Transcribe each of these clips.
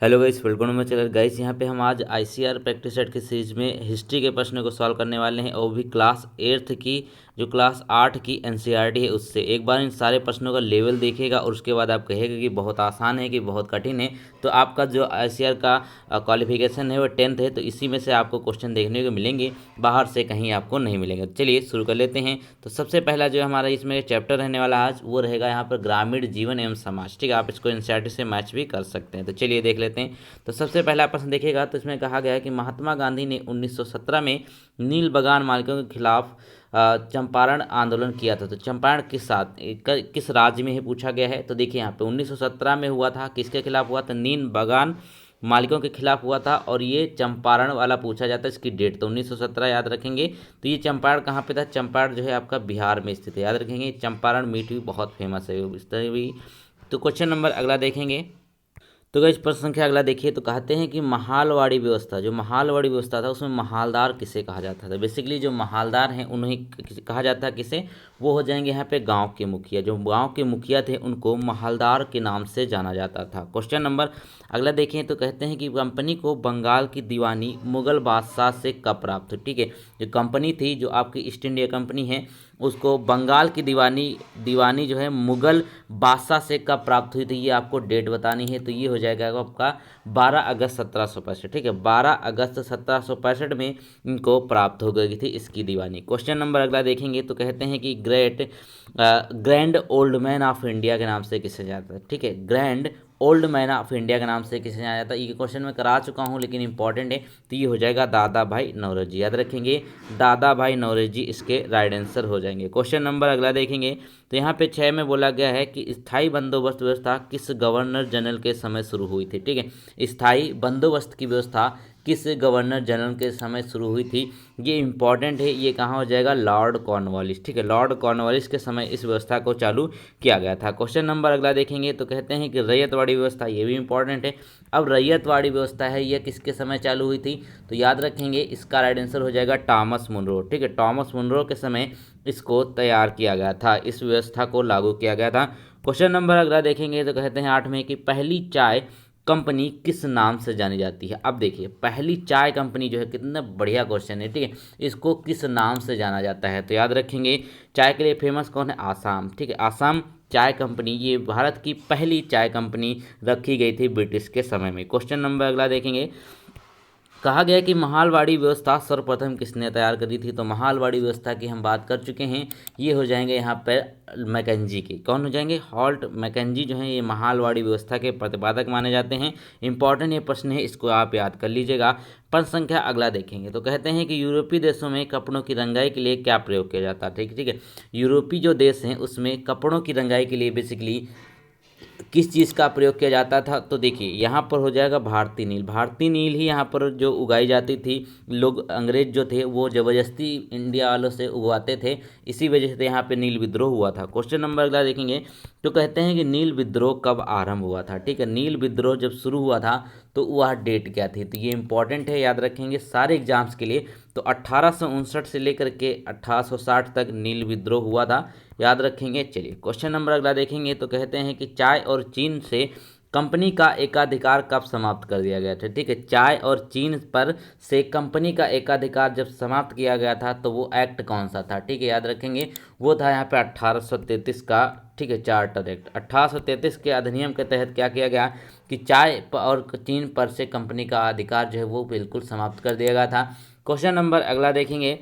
Hello guys, welcome में चलर guys. यहाँ पे हम आज आईसीआर प्रैक्टिस सेट की सीरीज में हिस्ट्री के प्रश्नों को सॉल्व करने वाले हैं, और भी क्लास 8 की जो क्लास 8 की एनसीईआरटी है उससे। एक बार इन सारे प्रश्नों का लेवल देखिएगा और उसके बाद आप कहेगा कि बहुत आसान है कि बहुत कठिन है। तो आपका जो आईसीआर का क्वालिफिकेशन है वो 10th है, तो इसी में से आपको क्वेश्चन देखने को मिलेंगे, बाहर से कहीं आपको नहीं मिलेंगे। चलिए शुरू कर लेते हैं। तो सबसे पहला जो हमारा इसमें चैप्टर रहने वाला आज वो रहेगा यहाँ पर ग्रामीण जीवन एवं समाज। ठीक है, आप इसको एनसीईआरटी से मैच भी कर सकते हैं। तो चलिए देख लेते हैं। तो सबसे पहला प्रश्न देखिएगा, तो इसमें कहा गया है कि महात्मा गांधी ने 1917 में नील बगान मालिकों के खिलाफ चंपारण आंदोलन किया था। तो चंपारण किस राज्य में है पूछा गया है। तो देखिए यहाँ पे 1917 में हुआ था, किसके खिलाफ हुआ था? नील बगान मालिकों के खिलाफ हुआ था, और ये चंपारण वाला पूछा जाता है। इसकी डेट तो 1917 याद रखेंगे। तो ये चंपारण कहाँ पे था? चंपारण जो है आपका बिहार में स्थित है, याद रखेंगे। चंपारण मीट भी बहुत फेमस है इस तरह भी। तो क्वेश्चन नंबर अगला देखेंगे। तो गाइस प्रश्न संख्या अगला देखिए। तो कहते हैं कि महालवाड़ी व्यवस्था, जो महालवाड़ी व्यवस्था था उसमें महालदार किसे कहा जाता था? बेसिकली जो महालदार हैं उन्हें कहा जाता है किसे? वो हो जाएंगे यहाँ पे गांव के मुखिया। जो गांव के मुखिया थे उनको महालदार के नाम से जाना जाता था। क्वेश्चन नंबर अगला देखें। तो कहते हैं कि कंपनी को बंगाल की दीवानी मुगल बादशाह से कब प्राप्त हुई? ठीक है, जो कंपनी थी, जो आपकी ईस्ट इंडिया कंपनी है, उसको बंगाल की दीवानी जो है मुगल बादशाह से कब प्राप्त हुई थी, ये आपको डेट बतानी है। तो ये हो जाएगा आपका 12 अगस्त 1765। ठीक है, 12 अगस्त 1765 में इनको प्राप्त हो गई थी इसकी दीवानी। क्वेश्चन नंबर अगला देखेंगे। तो कहते हैं कि grand old man of India के नाम से किसे जाता है? ठीक है, grand old man of India के नाम से किसे जाना जाता है? ये क्वेश्चन मैं करा चुका हूँ लेकिन इंपॉर्टेंट है। तो ये हो जाएगा दादा भाई नौरोजी, याद रखेंगे। दादा भाई नौरोजी इसके राइट आंसर हो जाएंगे। क्वेश्चन नंबर अगला देखेंगे। तो यहाँ पे 6 में बोला गया है कि स्थायी बंदोबस्त व्यवस्था किस गवर्नर जनरल के समय शुरू हुई थी? ठीक है, स्थायी बंदोबस्त की व्यवस्था किस गवर्नर जनरल के समय शुरू हुई थी? ये इंपॉर्टेंट है। ये कहाँ हो जाएगा? Lord Cornwallis. ठीक है, लॉर्ड कॉर्नवालिस के समय इस व्यवस्था को चालू किया गया था। क्वेश्चन नंबर अगला देखेंगे। तो कहते हैं कि रैयतवाड़ी व्यवस्था, ये भी इंपॉर्टेंट है। अब रैयतवाड़ी व्यवस्था है, यह किसके समय चालू हुई थी? तो याद रखेंगे इसका राइट आंसर हो जाएगा टॉमस मुनरो। ठीक है, टॉमस मुनरो के समय इसको तैयार किया गया था, इस व्यवस्था को लागू किया गया था। क्वेश्चन नंबर अगला देखेंगे। तो कहते हैं 8 में कि पहली चाय कंपनी किस नाम से जानी जाती है? अब देखिए पहली चाय कंपनी जो है, कितना बढ़िया क्वेश्चन है। ठीक है, इसको किस नाम से जाना जाता है? तो याद रखेंगे चाय के लिए फेमस कौन है? आसाम। ठीक है, आसाम चाय कंपनी, ये भारत की पहली चाय कंपनी रखी गई थी ब्रिटिश के समय में। क्वेश्चन नंबर अगला देखेंगे। कहा गया कि महालवाड़ी व्यवस्था सर्वप्रथम किसने तैयार करी थी? तो महालवाड़ी व्यवस्था की हम बात कर चुके हैं। ये हो जाएंगे यहाँ पर मैकेंजी के। कौन हो जाएंगे? हॉल्ट मैकेंजी जो है ये महालवाड़ी व्यवस्था के प्रतिपादक माने जाते हैं। इंपॉर्टेंट ये प्रश्न है, इसको आप याद कर लीजिएगा। प्रश्न संख्या अगला देखेंगे। तो कहते हैं कि यूरोपीय देशों में कपड़ों की रंगाई के लिए क्या प्रयोग किया जाता है? ठीक है, यूरोपीय जो देश हैं उसमें कपड़ों की रंगाई के लिए बेसिकली किस चीज़ का प्रयोग किया जाता था? तो देखिए यहाँ पर हो जाएगा भारतीय नील। भारतीय नील ही यहाँ पर जो उगाई जाती थी। लोग अंग्रेज जो थे वो ज़बरदस्ती इंडिया वालों से उगवाते थे, इसी वजह से यहाँ पे नील विद्रोह हुआ था। क्वेश्चन नंबर अगला देखेंगे। तो कहते हैं कि नील विद्रोह कब आरंभ हुआ था? ठीक है, नील विद्रोह जब शुरू हुआ था तो वह डेट क्या थी? तो ये इंपॉर्टेंट है, याद रखेंगे सारे एग्जाम्स के लिए। तो 1859 से लेकर के 1860 तक नील विद्रोह हुआ था, याद रखेंगे। चलिए क्वेश्चन नंबर अगला देखेंगे। तो कहते हैं कि चाय और चीन से कंपनी का एकाधिकार कब समाप्त कर दिया गया था? ठीक है, चाय और चीन पर से कंपनी का एकाधिकार जब समाप्त किया गया था तो वो एक्ट कौन सा था? ठीक है, याद रखेंगे वो था यहाँ पे 1833 का, ठीक है, चार्टर एक्ट। 1833 के अधिनियम के तहत क्या किया गया कि और चीन पर से कंपनी का अधिकार जो है वो बिल्कुल समाप्त कर दिया गया था। क्वेश्चन नंबर अगला देखेंगे।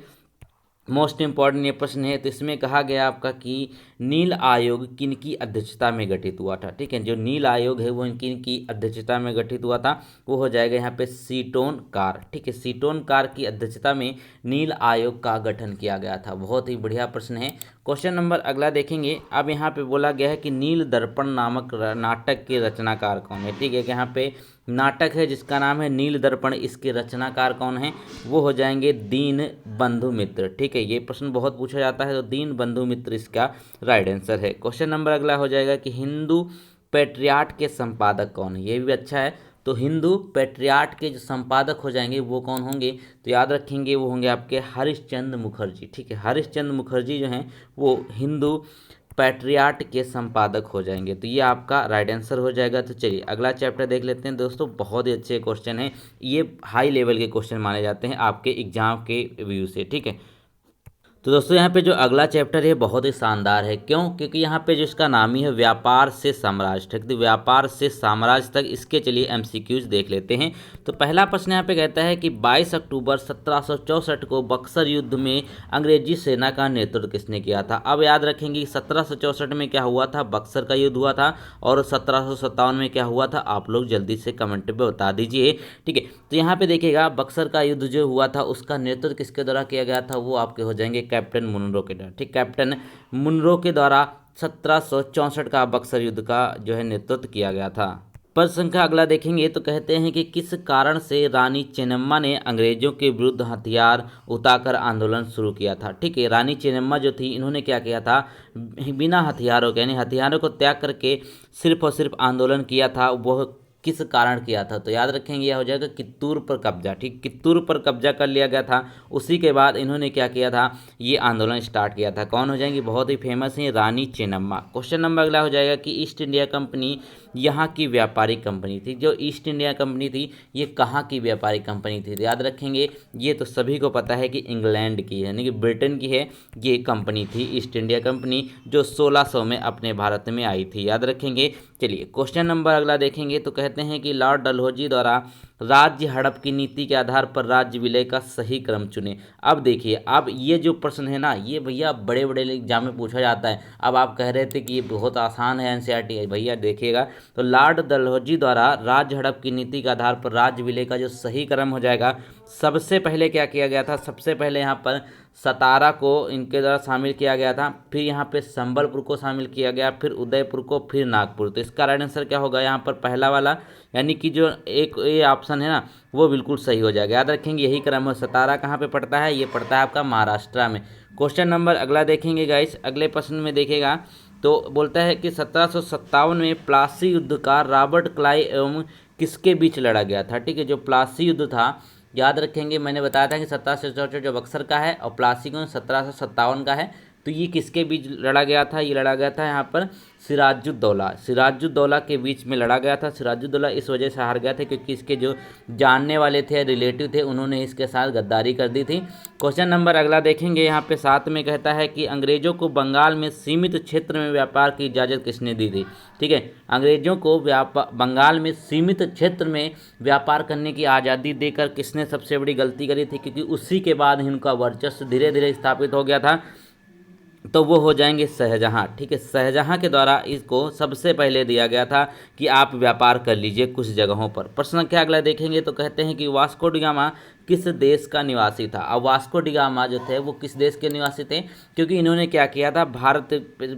मोस्ट इंपॉर्टेंट ये प्रश्न है। तो इसमें कहा गया आपका कि नील आयोग किनकी अध्यक्षता में गठित हुआ था? ठीक है, जो नील आयोग है वो किनकी अध्यक्षता में गठित हुआ था? वो हो जाएगा यहाँ पे सीटोन कार। ठीक है, सीटोन कार की अध्यक्षता में नील आयोग का गठन किया गया था। बहुत ही बढ़िया प्रश्न है। क्वेश्चन नंबर अगला देखेंगे। अब यहाँ पे बोला गया है कि नील दर्पण नामक नाटक के रचनाकार कौन है? ठीक है, कि यहाँ पे नाटक है जिसका नाम है नील दर्पण, इसके रचनाकार कौन है? वो हो जाएंगे दीन बंधु मित्र। ठीक है, ये प्रश्न बहुत पूछा जाता है, तो दीन बंधु मित्र इसका राइट आंसर है। क्वेश्चन नंबर अगला हो जाएगा कि हिंदू पेट्रियाट के संपादक कौन है? ये भी अच्छा है। तो हिंदू पेट्रियाट के जो संपादक हो जाएंगे वो कौन होंगे? तो याद रखेंगे वो होंगे आपके हरिश्चंद्र मुखर्जी। ठीक है, हरिश्चंद्र मुखर्जी जो हैं वो हिंदू पैट्रियाट के संपादक हो जाएंगे। तो ये आपका राइट आंसर हो जाएगा। तो चलिए अगला चैप्टर देख लेते हैं दोस्तों, बहुत ही अच्छे क्वेश्चन है, ये हाई लेवल के क्वेश्चन माने जाते हैं आपके एग्जाम के व्यू से, ठीक है। तो दोस्तों यहाँ पे जो अगला चैप्टर है बहुत ही शानदार है, क्यों? क्योंकि यहाँ पे जो इसका नाम ही है व्यापार से साम्राज्य तक, तो व्यापार से साम्राज्य तक, इसके चलिए एमसीक्यूज देख लेते हैं। तो पहला प्रश्न यहाँ पे कहता है कि 22 अक्टूबर 1764 को बक्सर युद्ध में अंग्रेजी सेना का नेतृत्व किसने किया था? अब याद रखेंगे 1764 में क्या हुआ था, बक्सर का युद्ध हुआ था, और 1757 में क्या हुआ था, आप लोग जल्दी से कमेंट पे बता दीजिए, ठीक है। तो यहाँ पे देखिएगा बक्सर का युद्ध जो हुआ था उसका नेतृत्व किसके द्वारा किया गया था, वो आपके हो जाएंगे कैप्टन मुनरो के द्वारा, ठीक, कैप्टन मुनरो के द्वारा 1764 का बक्सर युद्ध का जो है नेतृत्व किया गया था। प्रश्न संख्या अगला देखेंगे तो कहते हैं कि किस कारण से रानी चेन्नम्मा ने अंग्रेजों के विरुद्ध हथियार उठाकर आंदोलन शुरू किया था? ठीक है, रानी चेन्नम्मा जो थी इन्होंने क्या किया था, बिना हथियारों के यानी हथियारों को त्याग करके सिर्फ और सिर्फ आंदोलन किया था। वो किस कारण किया था? तो याद रखेंगे यह हो जाएगा कित्तूर पर कब्जा, ठीक, कित्तूर पर कब्जा कर लिया गया था। उसी के बाद इन्होंने क्या किया था, ये आंदोलन स्टार्ट किया था। कौन हो जाएंगी, बहुत ही फेमस है रानी चेन्नम्मा। क्वेश्चन नंबर अगला हो जाएगा कि ईस्ट इंडिया कंपनी यहाँ की व्यापारी कंपनी थी। जो ईस्ट इंडिया कंपनी थी ये कहाँ की व्यापारी कंपनी थी? तो याद रखेंगे ये तो सभी को पता है कि इंग्लैंड की है, यानी कि ब्रिटेन की है ये कंपनी थी ईस्ट इंडिया कंपनी, जो 1600 में अपने भारत में आई थी, याद रखेंगे। चलिए क्वेश्चन नंबर अगला देखेंगे तो कहते हैं कि लॉर्ड डलहौजी द्वारा राज्य हड़प की नीति के आधार पर राज्य विलय का सही क्रम चुने। अब देखिए, अब ये जो प्रश्न है ना, ये भैया बड़े बड़े एग्जाम में पूछा जाता है। अब आप कह रहे थे कि ये बहुत आसान है एनसीईआरटी, भैया देखिएगा तो लॉर्ड डलहौजी द्वारा राज्य हड़प की नीति के आधार पर राज्य विलय का जो सही क्रम हो जाएगा, सबसे पहले क्या किया गया था, सबसे पहले यहाँ पर सतारा को इनके द्वारा शामिल किया गया था, फिर यहाँ पे संबलपुर को शामिल किया गया, फिर उदयपुर को, फिर नागपुर। तो इसका राइट आंसर क्या होगा यहाँ पर, पहला वाला, यानी कि जो एक ये ऑप्शन है ना वो बिल्कुल सही हो जाएगा। याद रखेंगे यही क्रम है। सतारा कहाँ पे पड़ता है, ये पड़ता है आपका महाराष्ट्र में। क्वेश्चन नंबर अगला देखेंगे गाइस, अगले प्रश्न में देखेगा तो बोलता है कि 1757 में प्लासी युद्ध का रॉबर्ट क्लाइव एवं किसके बीच लड़ा गया था? ठीक है, जो प्लासी युद्ध था याद रखेंगे, मैंने बताया था कि 1764 जो बक्सर का है और प्लासी का 1757 का है। तो ये किसके बीच लड़ा गया था, ये लड़ा गया था यहाँ पर सिराजुद्दौला के बीच में लड़ा गया था। सिराजुद्दौला इस वजह से हार गया था क्योंकि इसके जो जानने वाले थे, रिलेटिव थे, उन्होंने इसके साथ गद्दारी कर दी थी। क्वेश्चन नंबर अगला देखेंगे, यहाँ पे 7 में कहता है कि अंग्रेजों को बंगाल में सीमित क्षेत्र में व्यापार की इजाज़त किसने दी थी? ठीक है, अंग्रेजों को बंगाल में सीमित क्षेत्र में व्यापार करने की आज़ादी देकर किसने सबसे बड़ी गलती करी थी? क्योंकि उसी के बाद इनका वर्चस्व धीरे धीरे स्थापित हो गया था, तो वो हो जाएंगे शाहजहाँ। ठीक है, शाहजहाँ के द्वारा इसको सबसे पहले दिया गया था कि आप व्यापार कर लीजिए कुछ जगहों पर। प्रश्न क्या अगला देखेंगे तो कहते हैं कि वास्को डी गामा किस देश का निवासी था? अब वास्को डी गामा जो थे वो किस देश के निवासी थे? क्योंकि इन्होंने क्या किया था, भारत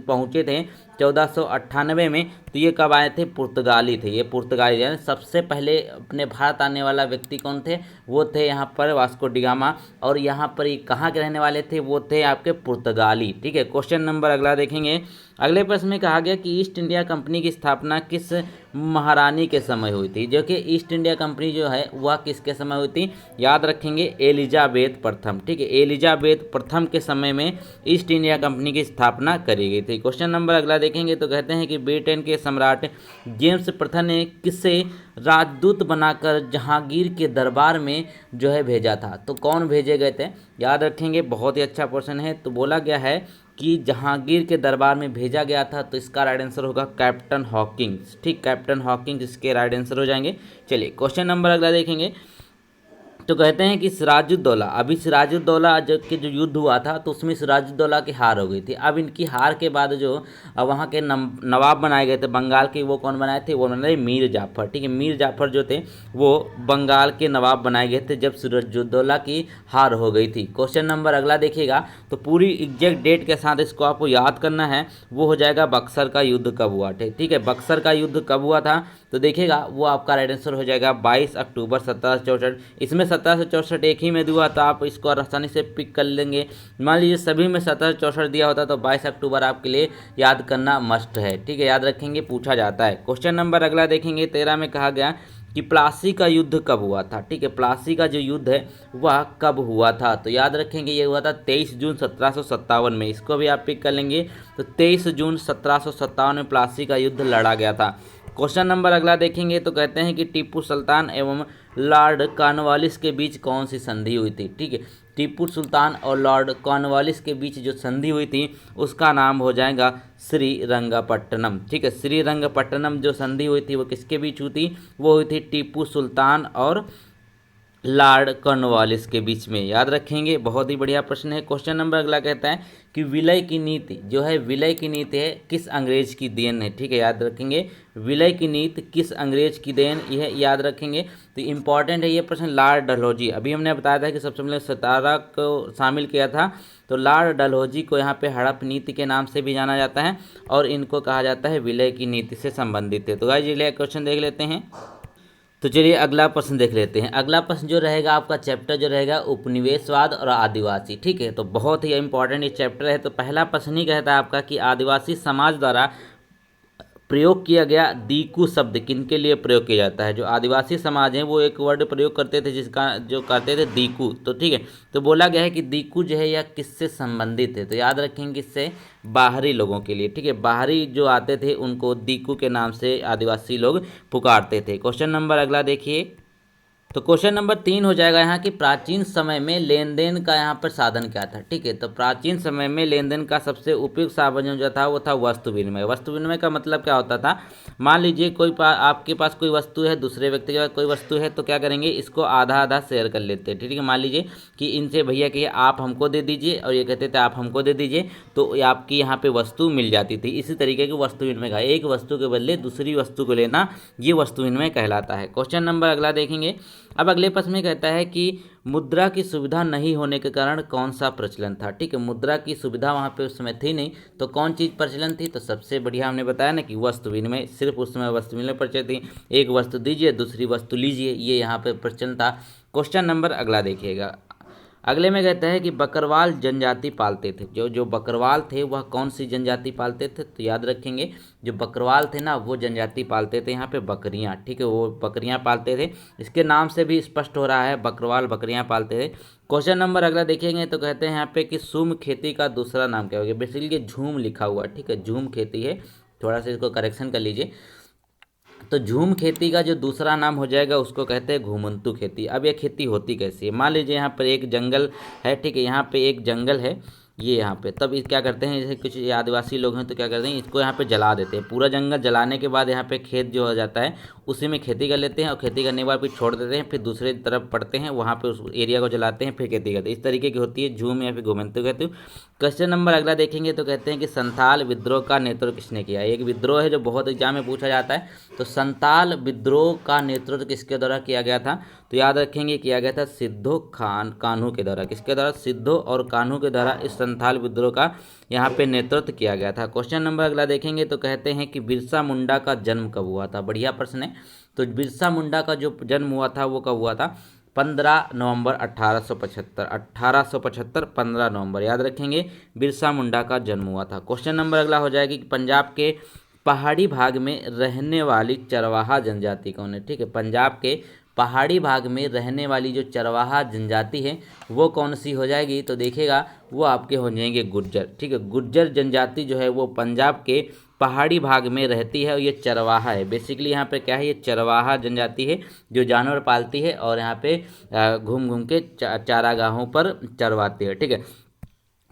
पहुँचे थे 1498 में। तो ये कब आए थे, पुर्तगाली थे, ये पुर्तगाली यानी सबसे पहले अपने भारत आने वाला व्यक्ति कौन थे, वो थे यहाँ पर वास्को डी गामा। और यहाँ पर ये कहाँ के रहने वाले थे, वो थे आपके पुर्तगाली। ठीक है, क्वेश्चन नंबर अगला देखेंगे। अगले प्रश्न में कहा गया कि ईस्ट इंडिया कंपनी की स्थापना किस महारानी के समय हुई थी? जो कि ईस्ट इंडिया कंपनी जो है वह किसके समय हुई थी? याद रखेंगे एलिजाबेथ प्रथम। ठीक है, एलिजाबेथ प्रथम के समय में ईस्ट इंडिया कंपनी की स्थापना करी गई थी। क्वेश्चन नंबर अगला देखेंगे तो कहते हैं कि ब्रिटेन के सम्राट जेम्स प्रथम ने किसे राजदूत बनाकर जहांगीर के दरबार में जो है भेजा था? तो कौन भेजे गए थे? याद रखेंगे, बहुत ही अच्छा क्वेश्चन है। तो बोला गया है कि जहांगीर के दरबार में भेजा गया था, तो इसका राइट आंसर होगा कैप्टन हॉकिंस। ठीक, कैप्टन हॉकिंस इसके राइट आंसर हो जाएंगे। चलिए क्वेश्चन नंबर अगला देखेंगे तो कहते हैं कि सिराजुद्दौला, अभी सिराजुद्दौला जब के जो युद्ध हुआ था तो उसमें सिराजुद्दौला की हार हो गई थी। अब इनकी हार के बाद जो वहाँ के नवाब बनाए गए थे बंगाल के, वो कौन बनाए थे, वो बनाए मीर जाफर। ठीक है, मीर जाफर जो थे वो बंगाल के नवाब बनाए गए थे जब सिराजुद्दौला की हार हो गई थी। क्वेश्चन नंबर अगला देखिएगा तो पूरी एग्जैक्ट डेट के साथ इसको आपको याद करना है, वो हो जाएगा बक्सर का युद्ध कब हुआ। ठीक है, बक्सर का युद्ध कब हुआ था तो देखिएगा वो आपका राइट आंसर हो जाएगा 22 अक्टूबर 1764। इसमें 1764 एक ही में हुआ तो आप इसको आसानी से पिक कर लेंगे। मान लीजिए सभी में 1764 दिया होता तो 22 अक्टूबर आपके लिए याद करना मस्ट है। ठीक है, याद रखेंगे, पूछा जाता है। क्वेश्चन नंबर अगला देखेंगे 13 में कहा गया कि प्लासी का युद्ध कब हुआ था। ठीक है, प्लासी का जो युद्ध है वह कब हुआ था, तो याद रखेंगे ये हुआ था 23 जून 1757 में। इसको भी आप पिक कर लेंगे, तो 23 जून 1757 में प्लासी का युद्ध लड़ा गया था। क्वेश्चन नंबर अगला देखेंगे तो कहते हैं कि टीपू सुल्तान एवं लॉर्ड कॉर्नवालिस के बीच कौन सी संधि हुई थी। ठीक है, टीपू सुल्तान और लॉर्ड कॉर्नवालिस के बीच जो संधि हुई थी उसका नाम हो जाएगा श्रीरंगपट्टनम। ठीक है, श्रीरंगपट्टनम जो संधि हुई थी वो किसके बीच हुई थी, वो हुई थी टीपू सुल्तान और लॉर्ड कॉर्नवालिस के बीच में। याद रखेंगे, बहुत ही बढ़िया प्रश्न है। क्वेश्चन नंबर अगला कहता है कि विलय की नीति जो है, विलय की नीति है किस अंग्रेज की देन है। ठीक है, याद रखेंगे, विलय की नीति किस अंग्रेज की देन, यह याद रखेंगे। तो इंपॉर्टेंट है ये प्रश्न। लॉर्ड डलहौजी, अभी हमने बताया था कि सबसे पहले 17 को शामिल किया था, तो लॉर्ड डलहौजी को यहाँ पे हड़प नीति के नाम से भी जाना जाता है और इनको कहा जाता है विलय की नीति से संबंधित है। तो गाइस ये क्वेश्चन देख लेते हैं। तो चलिए अगला प्रश्न देख लेते हैं। अगला प्रश्न जो रहेगा आपका चैप्टर जो रहेगा उपनिवेशवाद और आदिवासी। ठीक है, तो बहुत ही इंपॉर्टेंट ये चैप्टर है। तो पहला प्रश्न ही कहता है आपका कि आदिवासी समाज द्वारा प्रयोग किया गया दीकू शब्द किनके लिए प्रयोग किया जाता है। जो आदिवासी समाज है वो एक वर्ड प्रयोग करते थे जिसका जो कहते थे दीकू। तो ठीक है, तो बोला गया है कि दीकू जो है यह किससे संबंधित है, तो याद रखेंगे किससे, बाहरी लोगों के लिए। ठीक है, बाहरी जो आते थे उनको दीकू के नाम से आदिवासी लोग पुकारते थे। क्वेश्चन नंबर अगला देखिए। तो क्वेश्चन नंबर 3 हो जाएगा यहाँ कि प्राचीन समय में लेन देन का यहाँ पर साधन क्या था। ठीक है, तो प्राचीन समय में लेन देन का सबसे उपयुक्त साधन जो था वो था वस्तु विनिमय। वस्तु विनिमय का मतलब क्या होता था, मान लीजिए कोई आपके पास कोई वस्तु है, दूसरे व्यक्ति के पास कोई वस्तु है, तो क्या करेंगे, इसको आधा आधा शेयर कर लेते हैं। ठीक है, मान लीजिए कि इनसे भैया कहिए आप हमको दे दीजिए और ये कहते थे आप हमको दे दीजिए, तो आपकी यहाँ पे वस्तु मिल जाती थी। इसी तरीके की वस्तु विनिमय का, एक वस्तु के बदले दूसरी वस्तु को लेना, ये वस्तु विनिमय कहलाता है। क्वेश्चन नंबर अगला देखेंगे। अब अगले प्रश्न में कहता है कि मुद्रा की सुविधा नहीं होने के कारण कौन सा प्रचलन था। ठीक है, मुद्रा की सुविधा वहाँ पे उस समय थी नहीं, तो कौन चीज़ प्रचलन थी, तो सबसे बढ़िया हमने बताया ना कि वस्तु विनिमय। सिर्फ उस समय वस्तु विनिमय प्रचलन थी, एक वस्तु दीजिए दूसरी वस्तु लीजिए, ये यहाँ पे प्रचलन था। क्वेश्चन नंबर अगला देखिएगा। अगले में कहता है कि बकरवाल जनजाति पालते थे। जो बकरवाल थे वह कौन सी जनजाति पालते थे, तो याद रखेंगे जो बकरवाल थे ना वो जनजाति पालते थे यहाँ पे बकरियाँ। ठीक है, वो बकरियाँ पालते थे, इसके नाम से भी स्पष्ट हो रहा है बकरवाल बकरियाँ पालते थे। क्वेश्चन नंबर अगला देखेंगे तो कहते हैं यहाँ पे कि सुम खेती का दूसरा नाम क्या होगा। बेसिकली झूम लिखा हुआ, ठीक है, झूम खेती है, थोड़ा सा इसको करेक्शन कर लीजिए। तो झूम खेती का जो दूसरा नाम हो जाएगा उसको कहते हैं घुमंतू खेती। अब यह खेती होती कैसी है, मान लीजिए यहाँ पर एक जंगल है। ठीक है, यहाँ पे एक जंगल है ये यहाँ पे, तब इस क्या करते हैं, जैसे कुछ आदिवासी लोग हैं तो क्या करते हैं, इसको यहाँ पे जला देते हैं। पूरा जंगल जलाने के बाद यहाँ पे खेत जो हो जाता है उसी में खेती कर लेते हैं और खेती करने के बाद फिर छोड़ देते हैं, फिर दूसरे तरफ पड़ते हैं, वहाँ पे उस एरिया को जलाते हैं, फिर खेती करते हैं। इस तरीके की होती है झूम या फिर घुमंतू कहते हैं। क्वेश्चन नंबर अगला देखेंगे तो कहते हैं कि संथाल विद्रोह का नेतृत्व किसने किया। एक विद्रोह है जो बहुत एग्जाम में पूछा जाता है, तो संथाल विद्रोह का नेतृत्व किसके द्वारा किया गया था, तो याद रखेंगे किया गया था सिद्धो कान्हू के द्वारा। किसके द्वारा, सिद्धो और कान्हू के द्वारा इस संथाल विद्रोह का यहाँ पे नेतृत्व किया गया था। क्वेश्चन नंबर अगला देखेंगे तो कहते हैं कि बिरसा मुंडा का जन्म कब हुआ था। बढ़िया प्रश्न है। तो बिरसा मुंडा का जो जन्म हुआ था वो कब हुआ था, 15 नवंबर 1875। 1875 15 नवंबर, याद रखेंगे बिरसा मुंडा का जन्म हुआ था। क्वेश्चन नंबर अगला हो जाएगी कि पंजाब के पहाड़ी भाग में रहने वाली चरवाहा जनजाति कौन है। ठीक है, पंजाब के पहाड़ी भाग में रहने वाली जो चरवाहा जनजाति है वो कौन सी हो जाएगी, तो देखिएगा वो आपके हो जाएंगे गुर्जर। ठीक है, गुर्जर जनजाति जो है वो पंजाब के पहाड़ी भाग में रहती है और ये चरवाहा है। बेसिकली यहाँ पे क्या है, ये चरवाहा जनजाति है जो जानवर पालती है और यहाँ पे घूम घूम के चारागाहों पर चरवाती है। ठीक है,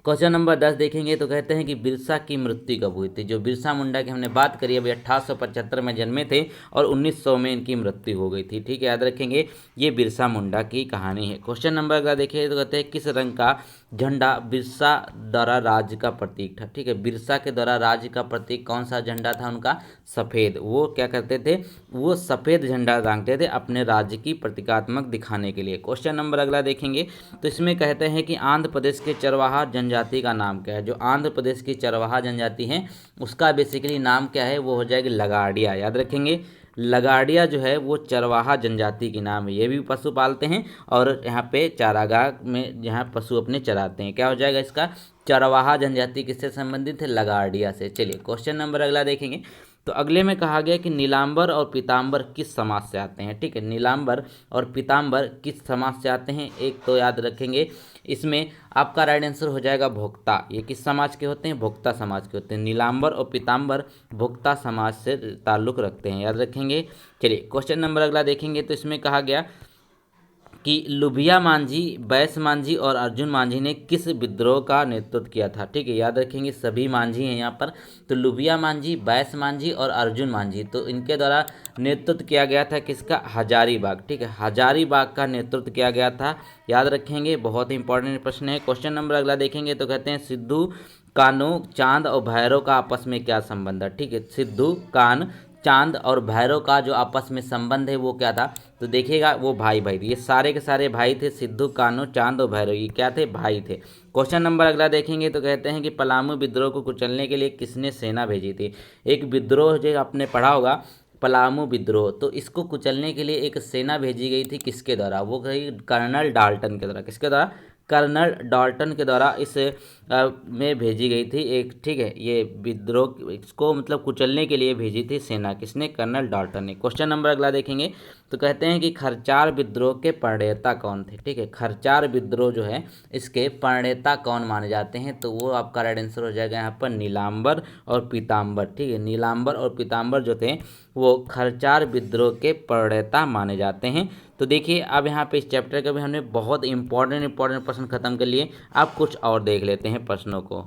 क्वेश्चन नंबर 10 देखेंगे तो कहते हैं कि बिरसा की मृत्यु कब हुई थी। जो बिरसा मुंडा की हमने बात करी अभी 1875 में जन्मे थे और 1900 में इनकी मृत्यु हो गई थी। ठीक है, याद रखेंगे ये बिरसा मुंडा की कहानी है। क्वेश्चन नंबर अगला देखिए तो कहते हैं किस रंग का झंडा बिरसा द्वारा राज्य का प्रतीक था। ठीक है, बिरसा के द्वारा राज्य का प्रतीक कौन सा झंडा था उनका, सफ़ेद। वो क्या करते थे, वो सफ़ेद झंडा टांगते थे अपने राज्य की प्रतीकात्मक दिखाने के लिए। क्वेश्चन नंबर अगला देखेंगे तो इसमें कहते हैं कि आंध्र प्रदेश के चरवाहा जनजाति का नाम क्या है। जो आंध्र प्रदेश की चरवाहा जनजाति है उसका बेसिकली नाम क्या है, वो हो जाएगी लगाड़िया। याद रखेंगे लगाड़िया जो है वो चरवाहा जनजाति की नाम है। ये भी पशु पालते हैं और यहाँ पे चारागाह में जहाँ पशु अपने चराते हैं। क्या हो जाएगा इसका, चरवाहा जनजाति किससे संबंधित है, लगाड़िया से। चलिए क्वेश्चन नंबर अगला देखेंगे तो अगले में कहा गया कि नीलांबर और पीतांबर किस समाज से आते हैं। ठीक है, नीलांबर और पीतांबर किस समाज से आते हैं, एक तो याद रखेंगे। इसमें आपका राइट आंसर हो जाएगा भोक्ता। ये किस समाज के होते हैं, भोक्ता समाज के होते हैं। नीलांबर और पीतांबर भोक्ता समाज से ताल्लुक़ रखते हैं, याद रखेंगे। चलिए क्वेश्चन नंबर अगला देखेंगे। तो इसमें कहा गया कि लुभिया मांझी, बैस मांझी और अर्जुन मांझी ने किस विद्रोह का नेतृत्व किया था। ठीक है, याद रखेंगे सभी मांझी हैं यहाँ पर। तो लुभिया मांझी, बैस मांझी और अर्जुन मांझी, तो इनके द्वारा नेतृत्व किया गया था किसका, हजारीबाग। ठीक है, हजारीबाग का नेतृत्व किया गया था, याद रखेंगे। बहुत ही इंपॉर्टेंट प्रश्न है। क्वेश्चन नंबर अगला देखेंगे। तो कहते हैं सिद्धू, कान्हू, चांद और भैरव का आपस में क्या संबंध है। ठीक है, सिद्धू, कान्ह, चांद और भैरव का जो आपस में संबंध है वो क्या था, तो देखिएगा वो भाई भाई थे। ये सारे के सारे भाई थे, सिद्धू, कान्हू, चांद और भैरव, ये क्या थे, भाई थे। क्वेश्चन नंबर अगला देखेंगे। तो कहते हैं कि पलामू विद्रोह को कुचलने के लिए किसने सेना भेजी थी। एक विद्रोह जो आपने पढ़ा होगा, पलामू विद्रोह, तो इसको कुचलने के लिए एक सेना भेजी गई थी, किसके द्वारा, वो गई कर्नल डाल्टन के द्वारा। किसके द्वारा, कर्नल डाल्टन के द्वारा इस में भेजी गई थी एक। ठीक है, ये विद्रोह इसको मतलब कुचलने के लिए भेजी थी सेना, किसने, कर्नल डाल्टन ने। क्वेश्चन नंबर अगला देखेंगे। तो कहते हैं कि खरचार विद्रोह के प्रणेता कौन थे। ठीक है, खरचार विद्रोह जो है इसके प्रणेता कौन माने जाते हैं, तो वो आपका राइट आंसर हो जाएगा यहाँ पर नीलांबर और पीतांबर। ठीक है, नीलांबर और पीतांबर जो थे वो खरचार विद्रोह के प्रणेता माने जाते हैं। तो देखिए अब यहाँ पे इस चैप्टर का भी हमने बहुत इंपॉर्टेंट प्रश्न खत्म कर लिए। अब कुछ और देख लेते हैं प्रश्नों को।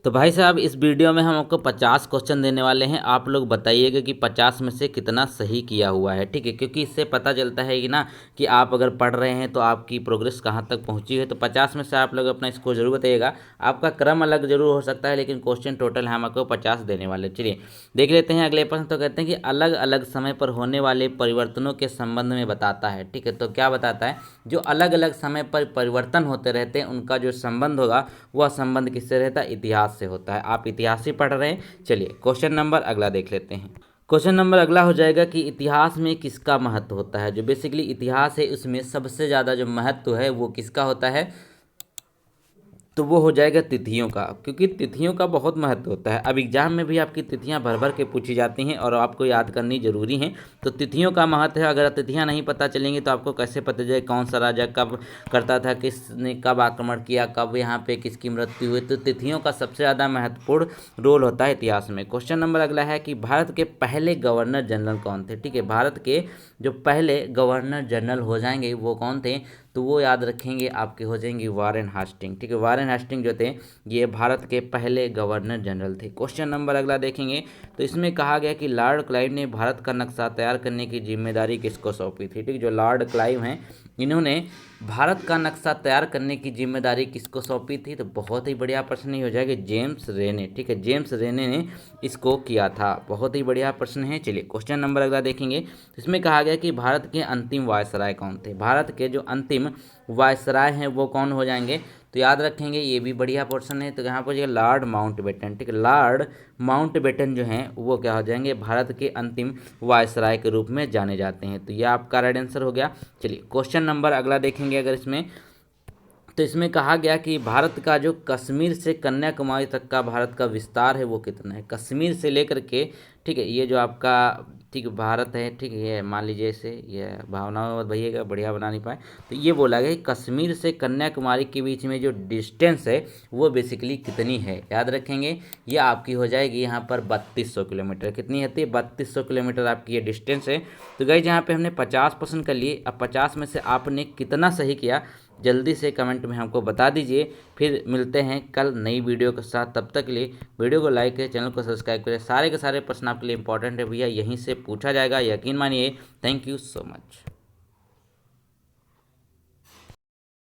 तो भाई साहब इस वीडियो में हम आपको 50 क्वेश्चन देने वाले हैं। आप लोग बताइएगा कि 50 में से कितना सही किया हुआ है। ठीक है, क्योंकि इससे पता चलता है कि ना कि आप अगर पढ़ रहे हैं तो आपकी प्रोग्रेस कहाँ तक पहुँची है। तो 50 में से आप लोग अपना स्कोर जरूर बताइएगा। आपका क्रम अलग जरूर हो सकता है, लेकिन क्वेश्चन टोटल हम आपको 50 देने वाले। चलिए देख लेते हैं अगले प्रश्न। तो कहते हैं कि अलग अलग समय पर होने वाले परिवर्तनों के संबंध में बताता है। ठीक है, तो क्या बताता है, जो अलग अलग समय पर परिवर्तन होते रहते हैं उनका जो संबंध होगा वह संबंध किससे रहता है, इतिहास से होता है। आप इतिहास ही पढ़ रहे हैं। चलिए क्वेश्चन नंबर अगला देख लेते हैं। क्वेश्चन नंबर अगला हो जाएगा कि इतिहास में किसका महत्व होता है। जो बेसिकली इतिहास है उसमें सबसे ज़्यादा जो महत्व है वो किसका होता है, तो वो हो जाएगा तिथियों का, क्योंकि तिथियों का बहुत महत्व होता है। अब एग्जाम में भी आपकी तिथियां भर भर के पूछी जाती हैं और आपको याद करनी जरूरी हैं। तो तिथियों का महत्व है। अगर तिथियां नहीं पता चलेंगी तो आपको कैसे पता चले कौन सा राजा कब करता था, किसने कब आक्रमण किया, कब यहाँ पे किसकी मृत्यु हुई। तो तिथियों का सबसे ज़्यादा महत्वपूर्ण रोल होता है इतिहास में। क्वेश्चन नंबर अगला है कि भारत के पहले गवर्नर जनरल कौन थे। ठीक है, भारत के जो पहले गवर्नर जनरल हो जाएंगे वो कौन थे, तो वो याद रखेंगे आपके हो जाएंगे वारेन हास्टिंग। ठीक है, वारेन हास्टिंग जो थे ये भारत के पहले गवर्नर जनरल थे। क्वेश्चन नंबर अगला देखेंगे। तो इसमें कहा गया कि लॉर्ड क्लाइव ने भारत का नक्शा तैयार करने की जिम्मेदारी किसको सौंपी थी। ठीक, जो लॉर्ड क्लाइव हैं इन्होंने भारत का नक्शा तैयार करने की जिम्मेदारी किसको सौंपी थी, तो बहुत ही बढ़िया प्रश्न ही हो जाएगा, जेम्स रे ने। ठीक है, जेम्स रे ने इसको किया था। बहुत ही बढ़िया प्रश्न है। चलिए क्वेश्चन नंबर अगला देखेंगे। इसमें कहा गया कि भारत के अंतिम वायसराय कौन थे। भारत के जो अंतिम वायसराय हैं वो कौन हो जाएंगे, तो याद रखेंगे ये भी बढ़िया क्वेश्चन है। तो यहाँ पर जो लॉर्ड माउंटबेटन, ठीक है, लॉर्ड माउंटबेटन जो हैं वो क्या हो जाएंगे, भारत के अंतिम वायसराय के रूप में जाने जाते हैं। तो यह आपका राइट आंसर हो गया। चलिए क्वेश्चन नंबर अगला देखेंगे। अगर इसमें तो इसमें कहा गया कि भारत का जो कश्मीर से कन्याकुमारी तक का भारत का विस्तार है वो कितना है। कश्मीर से लेकर के, ठीक है, ये जो आपका ठीक भारत है, ठीक है, ये मान लीजिए इसे, ये भावनाओं मत भैया बढ़िया बना नहीं पाए, तो ये बोला गया कि कश्मीर से कन्याकुमारी के बीच में जो डिस्टेंस है वो बेसिकली कितनी है, याद रखेंगे। ये आपकी हो जाएगी यहाँ पर 3200 किलोमीटर। कितनी होती है, 3200 किलोमीटर आपकी ये डिस्टेंस है। तो गाइस यहाँ पे हमने 50% कर लिए। अब 50 में से आपने कितना सही किया जल्दी से कमेंट में हमको बता दीजिए। फिर मिलते हैं कल नई वीडियो के साथ। तब तक के लिए वीडियो को लाइक करें, चैनल को सब्सक्राइब करें। सारे के सारे प्रश्न आपके लिए इंपॉर्टेंट है भैया, यहीं से पूछा जाएगा, यकीन मानिए। Thank you so much.